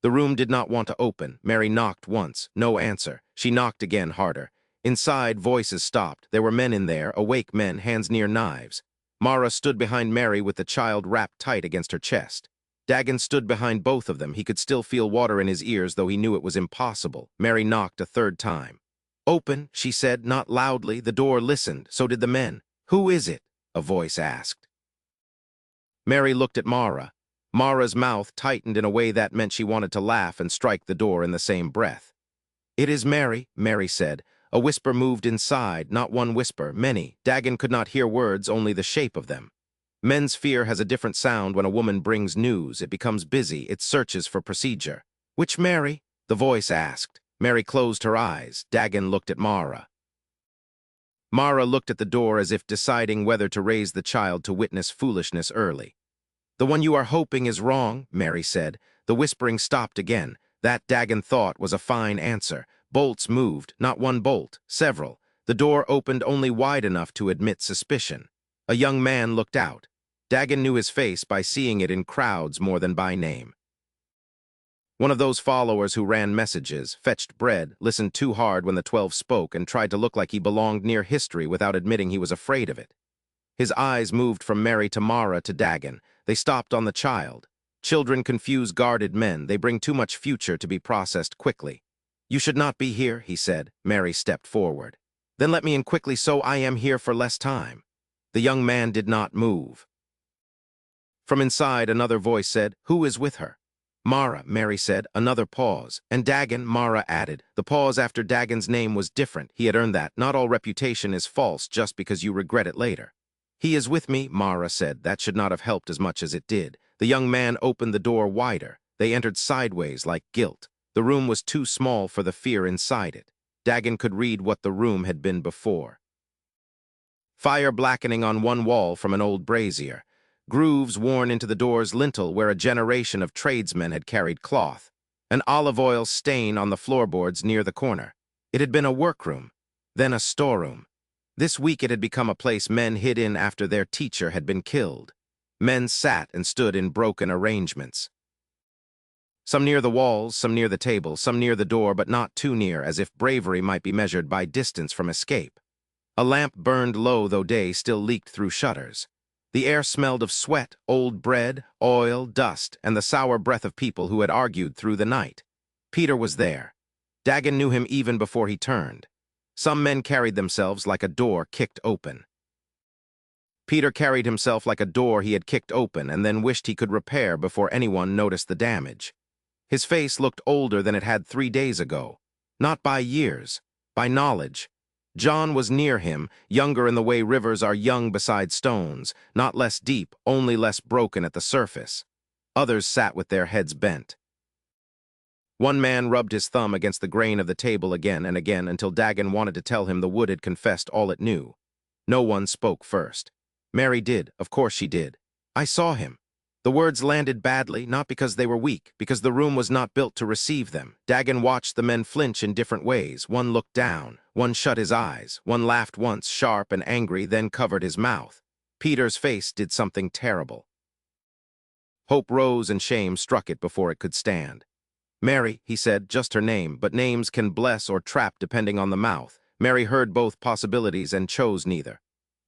The room did not want to open. Mary knocked once. No answer. She knocked again, harder. Inside, voices stopped. There were men in there, awake men, hands near knives. Mara stood behind Mary with the child wrapped tight against her chest. Dagon stood behind both of them. He could still feel water in his ears, though he knew it was impossible. Mary knocked a third time. "Open," she said, not loudly. The door listened. So did the men. "Who is it?" a voice asked. Mary looked at Mara. Mara's mouth tightened in a way that meant she wanted to laugh and strike the door in the same breath. "It is Mary," Mary said. A whisper moved inside, not one whisper, many. Dagon could not hear words, only the shape of them. Men's fear has a different sound when a woman brings news. It becomes busy. It searches for procedure. "Which Mary?" the voice asked. Mary closed her eyes. Dagon looked at Mara. Mara looked at the door as if deciding whether to raise the child to witness foolishness early. "The one you are hoping is wrong," Mary said. The whispering stopped again. That, Dagon thought, was a fine answer. Bolts moved, not one bolt, several. The door opened only wide enough to admit suspicion. A young man looked out. Dagon knew his face by seeing it in crowds more than by name. One of those followers who ran messages, fetched bread, listened too hard when the 12 spoke, and tried to look like he belonged near history without admitting he was afraid of it. His eyes moved from Mary to Mara to Dagon. They stopped on the child. Children confuse guarded men. They bring too much future to be processed quickly. "You should not be here," he said. Mary stepped forward. "Then let me in quickly so I am here for less time." The young man did not move. From inside, another voice said, "Who is with her?" "Mara," Mary said. Another pause. "And Dagon," Mara added. The pause after Dagon's name was different. He had earned that. Not all reputation is false just because you regret it later. "He is with me," Mara said. That should not have helped as much as it did. The young man opened the door wider. They entered sideways like guilt. The room was too small for the fear inside it. Dagon could read what the room had been before. Fire blackening on one wall from an old brazier. Grooves worn into the door's lintel where a generation of tradesmen had carried cloth. An olive oil stain on the floorboards near the corner. It had been a workroom, then a storeroom. This week it had become a place men hid in after their teacher had been killed. Men sat and stood in broken arrangements. Some near the walls, some near the table, some near the door, but not too near, as if bravery might be measured by distance from escape. A lamp burned low, though day still leaked through shutters. The air smelled of sweat, old bread, oil, dust, and the sour breath of people who had argued through the night. Peter was there. Dagon knew him even before he turned. Some men carried themselves like a door kicked open. Peter carried himself like a door he had kicked open and then wished he could repair before anyone noticed the damage. His face looked older than it had 3 days ago. Not by years, by knowledge. John was near him, younger in the way rivers are young beside stones, not less deep, only less broken at the surface. Others sat with their heads bent. One man rubbed his thumb against the grain of the table again and again until Dagon wanted to tell him the wood had confessed all it knew. No one spoke first. Mary did, of course she did. "I saw him." The words landed badly, not because they were weak, because the room was not built to receive them. Dagon watched the men flinch in different ways. One looked down, one shut his eyes, one laughed once, sharp and angry, then covered his mouth. Peter's face did something terrible. Hope rose and shame struck it before it could stand. "Mary," he said, just her name, but names can bless or trap depending on the mouth. Mary heard both possibilities and chose neither.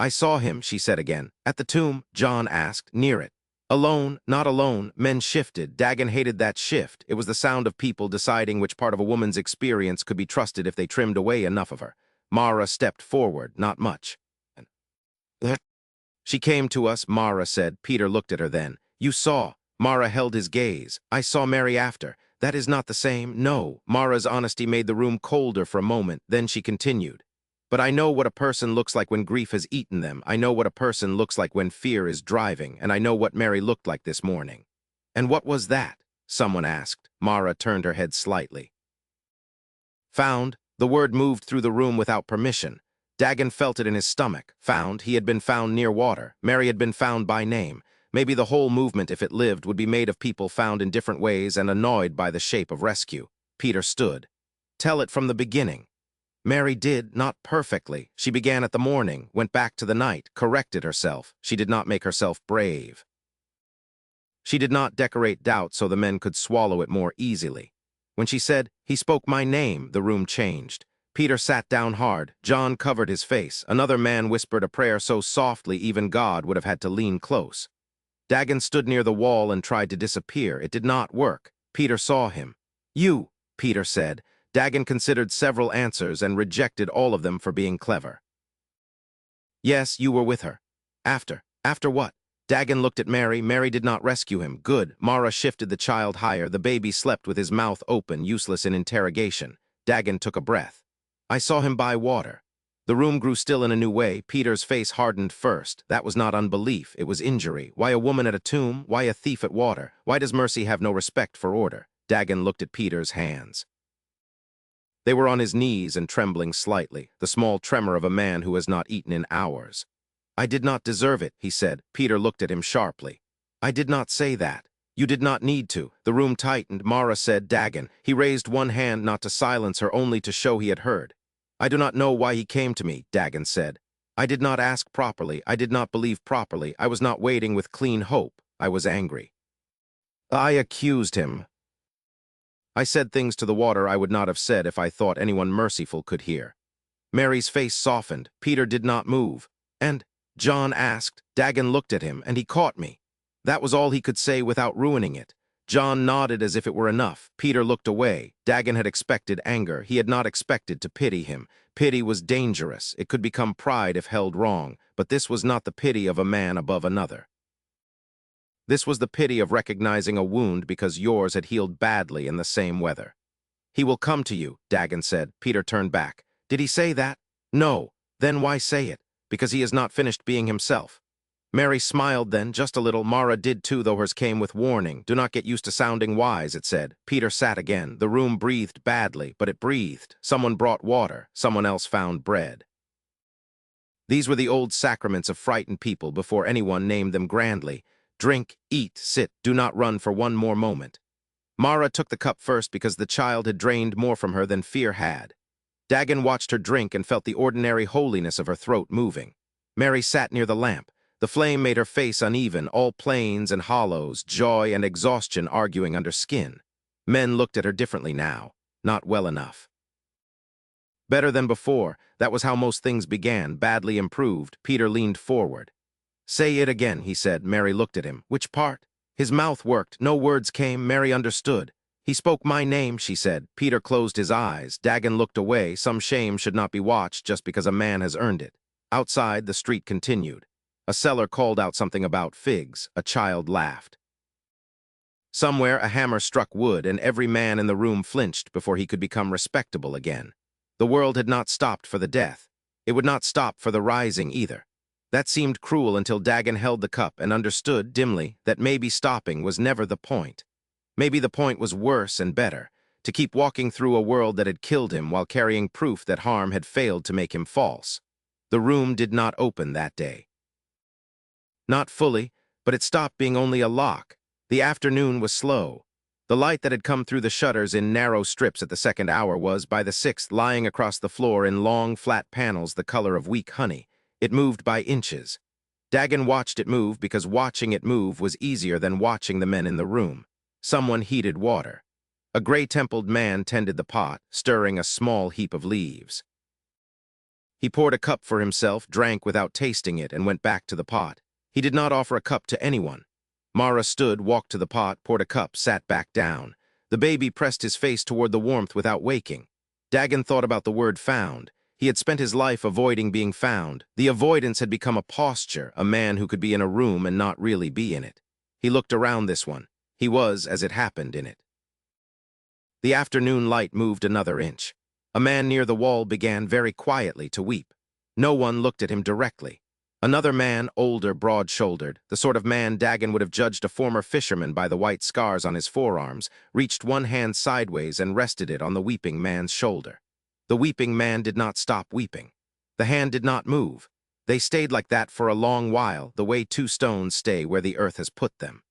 "I saw him," she said again. "At the tomb," John asked, "near it." Alone, not alone, men shifted. Dagon hated that shift. It was the sound of people deciding which part of a woman's experience could be trusted if they trimmed away enough of her. Mara stepped forward, not much. "She came to us," Mara said. Peter looked at her then. "You saw." Mara held his gaze. "I saw Mary after." "That is not the same." "No." Mara's honesty made the room colder for a moment. Then she continued. "But I know what a person looks like when grief has eaten them. I know what a person looks like when fear is driving, and I know what Mary looked like this morning." "And what was that?" someone asked. Mara turned her head slightly. "Found." The word moved through the room without permission. Dagon felt it in his stomach. Found. He had been found near water. Mary had been found by name. Maybe the whole movement, if it lived, would be made of people found in different ways and annoyed by the shape of rescue. Peter stood. "Tell it from the beginning." Mary did, not perfectly. She began at the morning, went back to the night, corrected herself. She did not make herself brave. She did not decorate doubt so the men could swallow it more easily. When she said, "He spoke my name," the room changed. Peter sat down hard. John covered his face. Another man whispered a prayer so softly even God would have had to lean close. Dagon stood near the wall and tried to disappear. It did not work. Peter saw him. "You," Peter said. Dagon considered several answers and rejected all of them for being clever. "Yes, you were with her." After what?" Dagon looked at Mary. Mary did not rescue him. Good. Mara shifted the child higher. The baby slept with his mouth open, useless in interrogation. Dagon took a breath. "I saw him buy water." The room grew still in a new way. Peter's face hardened first. That was not unbelief. It was injury. Why a woman at a tomb? Why a thief at water? Why does mercy have no respect for order? Dagon looked at Peter's hands. They were on his knees and trembling slightly, the small tremor of a man who has not eaten in hours. "I did not deserve it," he said. Peter looked at him sharply. "I did not say that. You did not need to." The room tightened. Mara said, "Dagon." He raised one hand not to silence her, only to show he had heard. "I do not know why he came to me," Dagon said. "I did not ask properly. I did not believe properly. I was not waiting with clean hope. I was angry. I accused him. I said things to the water I would not have said if I thought anyone merciful could hear." Mary's face softened. Peter did not move. "And?" John asked. Dagon looked at him, "And he caught me." That was all he could say without ruining it. John nodded as if it were enough. Peter looked away. Dagon had expected anger. He had not expected to pity him. Pity was dangerous. It could become pride if held wrong, but this was not the pity of a man above another. This was the pity of recognizing a wound because yours had healed badly in the same weather. "He will come to you," Dagon said. Peter turned back. "Did he say that?" "No." "Then why say it?" "Because he has not finished being himself." Mary smiled then, just a little. Mara did too, though hers came with warning. "Do not get used to sounding wise," it said. Peter sat again. The room breathed badly, but it breathed. Someone brought water. Someone else found bread. These were the old sacraments of frightened people before anyone named them grandly. Drink, eat, sit, do not run for one more moment. Mara took the cup first because the child had drained more from her than fear had. Dagon watched her drink and felt the ordinary holiness of her throat moving. Mary sat near the lamp. The flame made her face uneven, all planes and hollows, joy and exhaustion arguing under skin. Men looked at her differently now. Not well enough. Better than before. That was how most things began, badly improved. Peter leaned forward. "Say it again," he said. Mary looked at him. "Which part?" His mouth worked. No words came. Mary understood. "He spoke my name," she said. Peter closed his eyes. Dagon looked away. Some shame should not be watched just because a man has earned it. Outside, the street continued. A seller called out something about figs. A child laughed. Somewhere a hammer struck wood, and every man in the room flinched before he could become respectable again. The world had not stopped for the death. It would not stop for the rising either. That seemed cruel until Dagon held the cup and understood, dimly, that maybe stopping was never the point. Maybe the point was worse and better, to keep walking through a world that had killed him while carrying proof that harm had failed to make him false. The room did not open that day. Not fully, but it stopped being only a lock. The afternoon was slow. The light that had come through the shutters in narrow strips at the second hour was, by the sixth, lying across the floor in long, flat panels the color of weak honey. It moved by inches. Dagon watched it move because watching it move was easier than watching the men in the room. Someone heated water. A gray-templed man tended the pot, stirring a small heap of leaves. He poured a cup for himself, drank without tasting it, and went back to the pot. He did not offer a cup to anyone. Mara stood, walked to the pot, poured a cup, sat back down. The baby pressed his face toward the warmth without waking. Dagon thought about the word found. He had spent his life avoiding being found. The avoidance had become a posture, a man who could be in a room and not really be in it. He looked around this one. He was, as it happened, in it. The afternoon light moved another inch. A man near the wall began very quietly to weep. No one looked at him directly. Another man, older, broad-shouldered, the sort of man Dagon would have judged a former fisherman by the white scars on his forearms, reached one hand sideways and rested it on the weeping man's shoulder. The weeping man did not stop weeping. The hand did not move. They stayed like that for a long while, the way two stones stay where the earth has put them.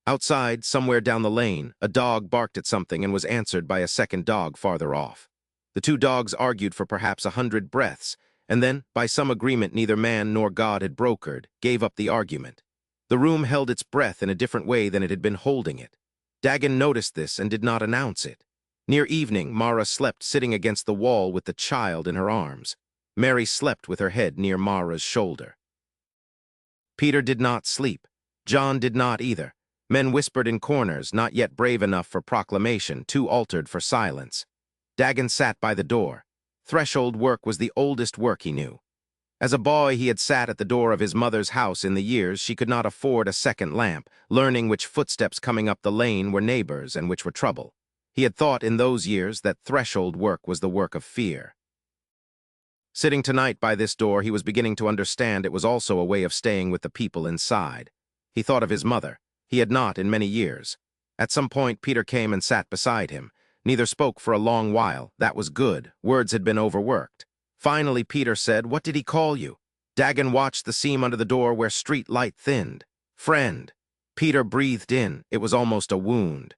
Outside, somewhere down the lane, a dog barked at something and was answered by a second dog farther off. The two dogs argued for perhaps 100 breaths, and then, by some agreement neither man nor God had brokered, gave up the argument. The room held its breath in a different way than it had been holding it. Dagon noticed this and did not announce it. Near evening, Mara slept sitting against the wall with the child in her arms. Mary slept with her head near Mara's shoulder. Peter did not sleep. John did not either. Men whispered in corners, not yet brave enough for proclamation, too altered for silence. Dagon sat by the door. Threshold work was the oldest work he knew. As a boy, he had sat at the door of his mother's house in the years she could not afford a second lamp, learning which footsteps coming up the lane were neighbors and which were trouble. He had thought in those years that threshold work was the work of fear. Sitting tonight by this door, he was beginning to understand it was also a way of staying with the people inside. He thought of his mother. He had not in many years. At some point, Peter came and sat beside him. Neither spoke for a long while. That was good. Words had been overworked. Finally, Peter said, "What did he call you?" Dagon watched the seam under the door where street light thinned. "Friend." Peter breathed in. It was almost a wound.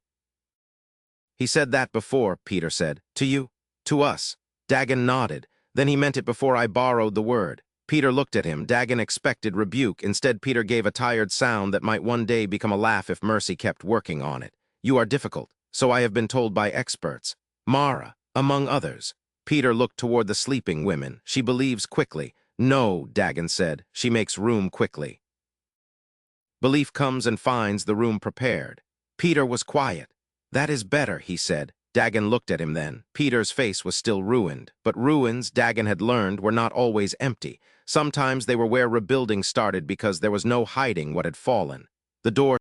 "He said that before," Peter said. "To you?" "To us." Dagon nodded. "Then he meant it before I borrowed the word." Peter looked at him. Dagon expected rebuke. Instead, Peter gave a tired sound that might one day become a laugh if Mercy kept working on it. "You are difficult, so I have been told by experts. Mara, among others." Peter looked toward the sleeping women. "She believes quickly." "No," Dagon said. "She makes room quickly." Belief comes and finds the room prepared. Peter was quiet. "That is better," he said. Dagon looked at him then. Peter's face was still ruined, but ruins, Dagon had learned, were not always empty. Sometimes they were where rebuilding started because there was no hiding what had fallen. The door